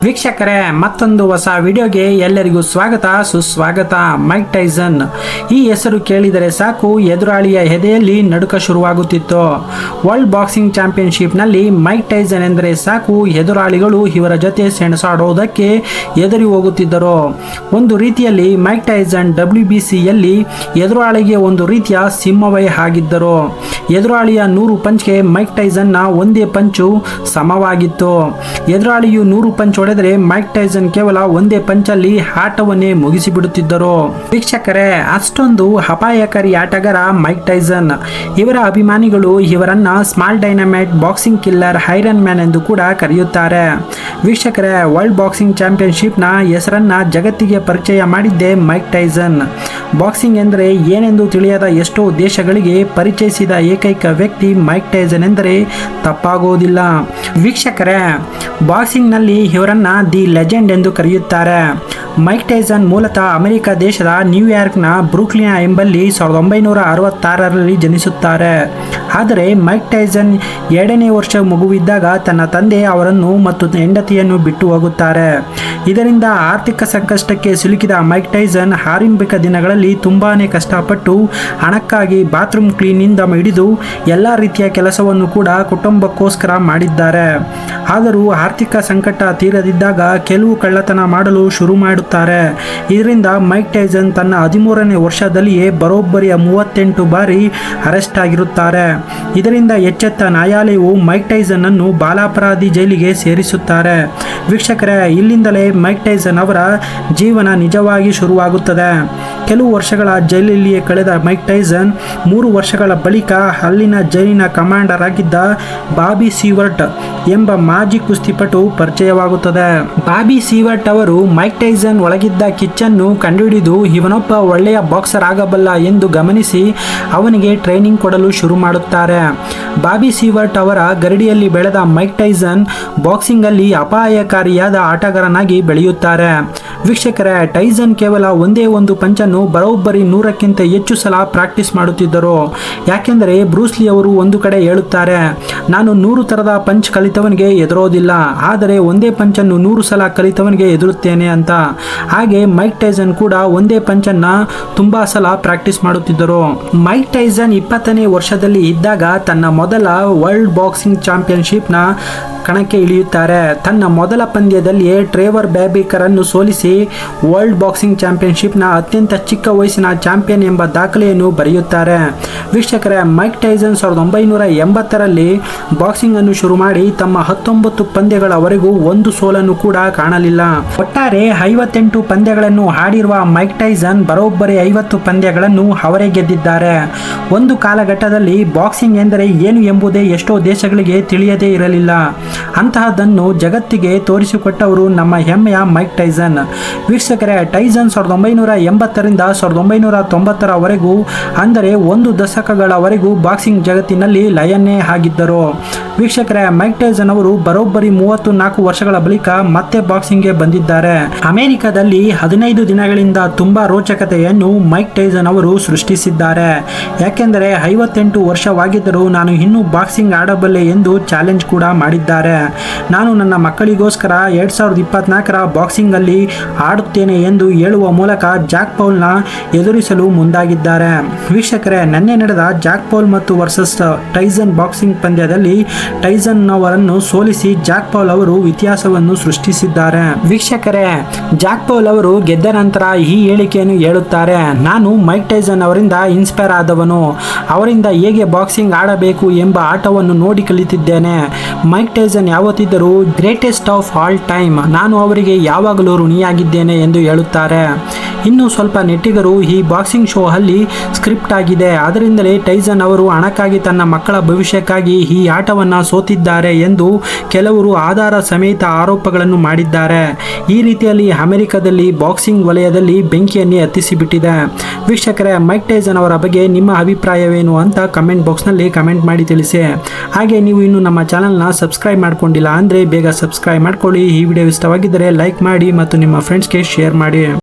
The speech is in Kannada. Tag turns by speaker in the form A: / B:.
A: ವೀಕ್ಷಕರೇ, ಮತ್ತೊಂದು ಹೊಸ ವಿಡಿಯೋಗೆ ಎಲ್ಲರಿಗೂ ಸ್ವಾಗತ ಸುಸ್ವಾಗತ. ಮೈಕ್ ಟೈಸನ್ ಈ ಹೆಸರು ಕೇಳಿದರೆ ಸಾಕು ಎದುರಾಳಿಯ ಎದೆಯಲ್ಲಿ ನಡುಕ ಶುರುವಾಗುತ್ತಿತ್ತು. ವರ್ಲ್ಡ್ ಬಾಕ್ಸಿಂಗ್ ಚಾಂಪಿಯನ್ಶಿಪ್ನಲ್ಲಿ ಮೈಕ್ ಟೈಸನ್ ಎಂದರೆ ಸಾಕು ಎದುರಾಳಿಗಳು ಇವರ ಜೊತೆ ಸೆಣಸಾಡೋದಕ್ಕೆ ಎದುರಿ ಹೋಗುತ್ತಿದ್ದರು. ಒಂದು ರೀತಿಯಲ್ಲಿ ಮೈಕ್ ಟೈಸನ್ WBCಯಲ್ಲಿ ಎದುರಾಳಿಗೆ ಒಂದು ರೀತಿಯ ಸಿಂಹವೇ ಆಗಿದ್ದರು. ಎದುರಾಳಿಯ 100 ಪಂಚ್ಗೆ ಮೈಕ್ ಟೈಸನ್ನ ಒಂದೇ ಪಂಚು ಸಮವಾಗಿತ್ತು. ಎದುರಾಳಿಯು 100 ಪಂಚ್ ಹೊಡೆದರೆ ಮೈಕ್ ಟೈಸನ್ ಕೇವಲ ಒಂದೇ ಪಂಚಲ್ಲಿ ಆಟವನ್ನೇ ಮುಗಿಸಿಬಿಡುತ್ತಿದ್ದರು. ವೀಕ್ಷಕರೇ, ಅಷ್ಟೊಂದು ಅಪಾಯಕಾರಿ ಆಟಗಾರ ಮೈಕ್ ಟೈಸನ್. ಇವರ ಅಭಿಮಾನಿಗಳು ಇವರನ್ನ small dynamite, boxing killer, iron man ಎಂದು ಕೂಡ ಕರೆಯುತ್ತಾರೆ. ವೀಕ್ಷಕರೇ, ವರ್ಲ್ಡ್ ಬಾಕ್ಸಿಂಗ್ ಚಾಂಪಿಯನ್ಶಿಪ್ನ ಹೆಸರನ್ನ ಜಗತ್ತಿಗೆ ಪರಿಚಯ ಮಾಡಿದ್ದೇ ಮೈಕ್ ಟೈಸನ್. ಬಾಕ್ಸಿಂಗ್ ಎಂದರೆ ಏನೆಂದು ತಿಳಿಯದ ಎಷ್ಟೋ ದೇಶಗಳಿಗೆ ಪರಿಚಯಿಸಿದ ಏಕೈಕ ವ್ಯಕ್ತಿ ಮೈಕ್ ಟೈಸನ್ ಎಂದರೆ ತಪ್ಪಾಗುವುದಿಲ್ಲ. ವೀಕ್ಷಕರೇ, ಬಾಕ್ಸಿಂಗ್ನಲ್ಲಿ ಇವರನ್ನ ದಿ ಲೆಜೆಂಡ್ ಎಂದು ಕರೆಯುತ್ತಾರೆ. ಮೈಕ್ ಟೈಸನ್ ಮೂಲತಃ ಅಮೆರಿಕ ದೇಶದ ನ್ಯೂಯಾರ್ಕ್ನ ಬ್ರೂಕ್ಲಿನ್ ಎಂಬಲ್ಲಿ 1966ರಲ್ಲಿ ಜನಿಸುತ್ತಾರೆ. ಆದರೆ ಮೈಕ್ ಟೈಸನ್ 2ನೇ ವರ್ಷ ಮಗುವಿದ್ದಾಗ ತನ್ನ ತಂದೆ ಅವರನ್ನು ಮತ್ತು ಹೆಂಡತಿಯನ್ನು ಬಿಟ್ಟು ಹೋಗುತ್ತಾರೆ. ಇದರಿಂದ ಆರ್ಥಿಕ ಸಂಕಷ್ಟಕ್ಕೆ ಸಿಲುಕಿದ ಮೈಕ್ ಟೈಸನ್ ಆರಂಭಿಕ ದಿನಗಳಲ್ಲಿ ತುಂಬಾನೇ ಕಷ್ಟಪಟ್ಟು ಹಣಕ್ಕಾಗಿ ಬಾತ್ರೂಮ್ ಕ್ಲೀನಿಂದ ಹಿಡಿದು ಎಲ್ಲ ರೀತಿಯ ಕೆಲಸವನ್ನು ಕೂಡ ಕುಟುಂಬಕ್ಕೋಸ್ಕರ ಮಾಡಿದ್ದಾರೆ. ಆದರೂ ಆರ್ಥಿಕ ಸಂಕಟ ತೀರದಿದ್ದಾಗ ಕೆಲವು ಕಳ್ಳತನ ಮಾಡಲು ಶುರು ಮಾಡುತ್ತಾರೆ. ಇದರಿಂದ ಮೈಕ್ ಟೈಸನ್ ತನ್ನ 13ನೇ ವರ್ಷದಲ್ಲಿಯೇ ಬರೋಬ್ಬರಿ 38 ಬಾರಿ ಅರೆಸ್ಟ್ ಆಗಿರುತ್ತಾರೆ. ಇದರಿಂದ ಎಚ್ಚೆತ್ತ ನ್ಯಾಯಾಲಯವು ಮೈಕ್ ಟೈಸನ್ ಅನ್ನು ಬಾಲಾಪರಾಧಿ ಜೈಲಿಗೆ ಸೇರಿಸುತ್ತಾರೆ. ವೀಕ್ಷಕರೇ, ಇಲ್ಲಿಂದಲೇ ಮೈಕ್ ಟೈಸನ್ ಅವರ ಜೀವನ ನಿಜವಾಗಿ ಶುರುವಾಗುತ್ತದೆ. ಕೆಲವು ವರ್ಷಗಳ ಜೈಲಲ್ಲಿಯೇ ಕಳೆದ ಮೈಕ್ ಟೈಸನ್ 3 ವರ್ಷಗಳ ಬಳಿಕ ಅಲ್ಲಿನ ಜೈಲಿನ ಕಮಾಂಡರ್ ಆಗಿದ್ದ ಬಾಬಿ ಸೀವರ್ಟ್ ಎಂಬ ಮಾಜಿ ಕುಸ್ತಿಪಟು ಪರಿಚಯವಾಗುತ್ತದೆ. ಬಾಬಿ ಸೀವರ್ಟ್ ಅವರು ಮೈಕ್ ಟೈಸನ್ ಒಳಗಿದ್ದ ಕಿಚ್ಚನ್ನು ಕಂಡುಹಿಡಿದು ಇವನೊಬ್ಬ ಒಳ್ಳೆಯ ಬಾಕ್ಸರ್ ಆಗಬಲ್ಲ ಎಂದು ಗಮನಿಸಿ ಅವನಿಗೆ ಟ್ರೈನಿಂಗ್ ಕೊಡಲು ಶುರು ಮಾಡುತ್ತಾರೆ. ಬಾಬಿ ಸೀವರ್ಟ್ ಅವರ ಗರಡಿಯಲ್ಲಿ ಬೆಳೆದ ಮೈಕ್ ಟೈಸನ್ ಬಾಕ್ಸಿಂಗ್ ಅಲ್ಲಿ ಅಪಾಯಕಾರಿಯಾದ ಆಟಗಾರನಾಗಿ ಬೆಳೆಯುತ್ತಾರೆ. ವೀಕ್ಷಕರೇ, ಟೈಸನ್ ಕೇವಲ ಒಂದೇ ಒಂದು ಪಂಚನ್ನು ಬರೋಬ್ಬರಿ 100ಕ್ಕಿಂತ ಹೆಚ್ಚು ಸಲ ಪ್ರಾಕ್ಟೀಸ್ ಮಾಡುತ್ತಿದ್ದರು. ಯಾಕೆಂದರೆ ಬ್ರೂಸ್ಲಿ ಅವರು ಒಂದು ಕಡೆ ಹೇಳುತ್ತಾರೆ, ನಾನು 100 ಥರದ ಪಂಚ್ ಕಲಿತವನಿಗೆ ಎದುರೋದಿಲ್ಲ, ಆದರೆ ಒಂದೇ ಪಂಚನ್ನು 100 ಸಲ ಕಲಿತವನಿಗೆ ಎದುರುತ್ತೇನೆ ಅಂತ. ಹಾಗೆ ಮೈಕ್ ಟೈಸನ್ ಕೂಡ ಒಂದೇ ಪಂಚನ್ನ ತುಂಬಾ ಸಲ ಪ್ರಾಕ್ಟೀಸ್ ಮಾಡುತ್ತಿದ್ದರು. ಮೈಕ್ ಟೈಸನ್ 20ನೇ ವರ್ಷದಲ್ಲಿ ಇದ್ದಾಗ ತನ್ನ ಮೊದಲ ವರ್ಲ್ಡ್ ಬಾಕ್ಸಿಂಗ್ ಚಾಂಪಿಯನ್ಶಿಪ್ನ ಕಣಕ್ಕೆ ಇಳಿಯುತ್ತಾರೆ. ತನ್ನ ಮೊದಲ ಪಂದ್ಯದಲ್ಲಿಯೇ ಟ್ರೇವರ್ ಬ್ಯಾಬಿಕರ್ ಅನ್ನು ಸೋಲಿಸಿ ವರ್ಲ್ಡ್ ಬಾಕ್ಸಿಂಗ್ ಚಾಂಪಿಯನ್ಶಿಪ್ನ ಅತ್ಯಂತ ಚಿಕ್ಕ ವಯಸ್ಸಿನ ಚಾಂಪಿಯನ್ ಎಂಬ ದಾಖಲೆಯನ್ನು ಬರೆಯುತ್ತಾರೆ. ವೀಕ್ಷಕರೇ, ಮೈಕ್ ಟೈಸನ್ 1980ರಲ್ಲಿ ಬಾಕ್ಸಿಂಗ್ ಅನ್ನು ಶುರು ಮಾಡಿ ತಮ್ಮ 19 ಪಂದ್ಯಗಳವರೆಗೂ ಒಂದು ಸೋಲನ್ನು ಕೂಡ ಕಾಣಲಿಲ್ಲ. ಒಟ್ಟಾರೆ 58 ಪಂದ್ಯಗಳನ್ನು ಆಡಿರುವ ಮೈಕ್ ಟೈಸನ್ ಬರೋಬ್ಬರಿ 50 ಪಂದ್ಯಗಳನ್ನು ಅವರೇ ಗೆದ್ದಿದ್ದಾರೆ. ಒಂದು ಕಾಲಘಟ್ಟದಲ್ಲಿ ಬಾಕ್ಸಿಂಗ್ ಎಂದರೆ ಏನು ಎಂಬುದೇ ಎಷ್ಟೋ ದೇಶಗಳಿಗೆ ತಿಳಿಯದೇ ಇರಲಿಲ್ಲ. ಅಂತಹದನ್ನು ಜಗತ್ತಿಗೆ ತೋರಿಸಿಕೊಟ್ಟವರು ನಮ್ಮ ಹೆಮ್ಮೆಯ ಮೈಕ್ ಟೈಸನ್. ವೀಕ್ಷಕರೇ, ಟೈಸನ್ 1980ರಿಂದ 1990ರವರೆಗೂ ಅಂದರೆ 1 ದಶಕಗಳವರೆಗೂ ಬಾಕ್ಸಿಂಗ್ ಜಗತ್ತಿನಲ್ಲಿ ಲಯನ್ನೇ ಆಗಿದ್ದರು. ವೀಕ್ಷಕರೇ, ಮೈಕ್ ಟೈಸನ್ ಅವರು ಬರೋಬ್ಬರಿ 34 ವರ್ಷಗಳ ಬಳಿಕ ಮತ್ತೆ ಬಾಕ್ಸಿಂಗ್ಗೆ ಬಂದಿದ್ದಾರೆ. ಅಮೆರಿಕದಲ್ಲಿ 15 ದಿನಗಳಿಂದ ತುಂಬಾ ರೋಚಕತೆಯನ್ನು ಮೈಕ್ ಟೈಸನ್ ಅವರು ಸೃಷ್ಟಿಸಿದ್ದಾರೆ. ಯಾಕೆಂದರೆ 58 ವರ್ಷವಾಗಿದ್ದರೂ ನಾನು ಇನ್ನೂ ಬಾಕ್ಸಿಂಗ್ ಆಡಬಲ್ಲೆ ಎಂದು ಚಾಲೆಂಜ್ ಕೂಡ ಮಾಡಿದ್ದಾರೆ. ನಾನು ನನ್ನ ಮಕ್ಕಳಿಗೋಸ್ಕರ 2024ರ ಬಾಕ್ಸಿಂಗ್ ಅಲ್ಲಿ ಆಡುತ್ತೇನೆ ಎಂದು ಹೇಳುವ ಮೂಲಕ ಜಾಕ್ ಪೌಲ್ನ ಎದುರಿಸಲು ಮುಂದಾಗಿದ್ದಾರೆ. ವೀಕ್ಷಕರೇ, ನಿನ್ನೆ ನಡೆದ ಜಾಕ್ ಪೌಲ್ ಮತ್ತು ವರ್ಸಸ್ ಟೈಸನ್ ಬಾಕ್ಸಿಂಗ್ ಪಂದ್ಯದಲ್ಲಿ ಟೈಸನ್ ಅವರನ್ನು ಸೋಲಿಸಿ ಜಾಕ್ ಪೌಲ್ ಅವರು ಇತಿಹಾಸವನ್ನು ಸೃಷ್ಟಿಸಿದ್ದಾರೆ. ವೀಕ್ಷಕರೇ, ಜಾಕ್ ಪೌಲ್ ಅವರು ಗೆದ್ದ ನಂತರ ಈ ಹೇಳಿಕೆಯನ್ನು ಹೇಳುತ್ತಾರೆ, ನಾನು ಮೈಕ್ ಟೈಸನ್ ಅವರಿಂದ ಇನ್ಸ್ಪೈರ್ ಆದವನು. ಅವರಿಂದ ಹೇಗೆ ಬಾಕ್ಸಿಂಗ್ ಆಡಬೇಕು ಎಂಬ ಆಟವನ್ನು ನೋಡಿ ಕಲಿತಿದ್ದೇನೆ. ಮೈಕ್ ಟೈಸನ್ ಯಾವತ್ತಿದ್ದರೂ ಗ್ರೇಟೆಸ್ಟ್ ಆಫ್ ಆಲ್ ಟೈಮ್. ನಾನು ಅವರಿಗೆ ಯಾವಾಗಲೂ ಋಣಿಯಾಗಿದ್ದೇನೆ ಎಂದು ಹೇಳುತ್ತಾರೆ. ಇನ್ನು ಸ್ವಲ್ಪ ನೆಟ್ಟಿಗರು ಈ ಬಾಕ್ಸಿಂಗ್ ಶೋ ಅಲ್ಲಿ ಸ್ಕ್ರಿಪ್ಟ್ ಆಗಿದೆ, ಅದರಿಂದಲೇ ಟೈಸನ್ ಅವರು ಹಣಕ್ಕಾಗಿ ತನ್ನ ಮಕ್ಕಳ ಭವಿಷ್ಯಕ್ಕಾಗಿ ಈ ಆಟವನ್ನು ಸೋತಿದ್ದಾರೆ ಎಂದು ಕೆಲವರು ಆಧಾರ ಸಮೇತ ಆರೋಪಗಳನ್ನು ಮಾಡಿದ್ದಾರೆ. ಈ ರೀತಿಯಲ್ಲಿ ಅಮೆರಿಕದಲ್ಲಿ ಬಾಕ್ಸಿಂಗ್ ವಲಯದಲ್ಲಿ ಬೆಂಕಿಯನ್ನೇ ಹತ್ತಿಸಿಬಿಟ್ಟಿದೆ. ವೀಕ್ಷಕರೇ, ಮೈಕ್ ಟೈಸನ್ ಅವರ ಬಗ್ಗೆ ನಿಮ್ಮ ಅಭಿಪ್ರಾಯವೇನು ಅಂತ ಕಮೆಂಟ್ ಬಾಕ್ಸ್ನಲ್ಲಿ ಕಮೆಂಟ್ ಮಾಡಿ ತಿಳಿಸಿ. ಹಾಗೆ ನೀವು ಇನ್ನು ನಮ್ಮ ಚಾನಲ್ನ ಸಬ್ಸ್ಕ್ರೈಬ್ ಮಾಡ್ಕೊಂಡಿಲ್ಲ ಅಂದರೆ ಬೇಗ ಸಬ್ಸ್ಕ್ರೈಬ್ ಮಾಡ್ಕೊಳ್ಳಿ. ಈ ವಿಡಿಯೋ ಇಷ್ಟವಾಗಿದ್ದರೆ ಲೈಕ್ ಮಾಡಿ ಮತ್ತು ನಿಮ್ಮ ಫ್ರೆಂಡ್ಸ್ಗೆ ಶೇರ್ ಮಾಡಿ.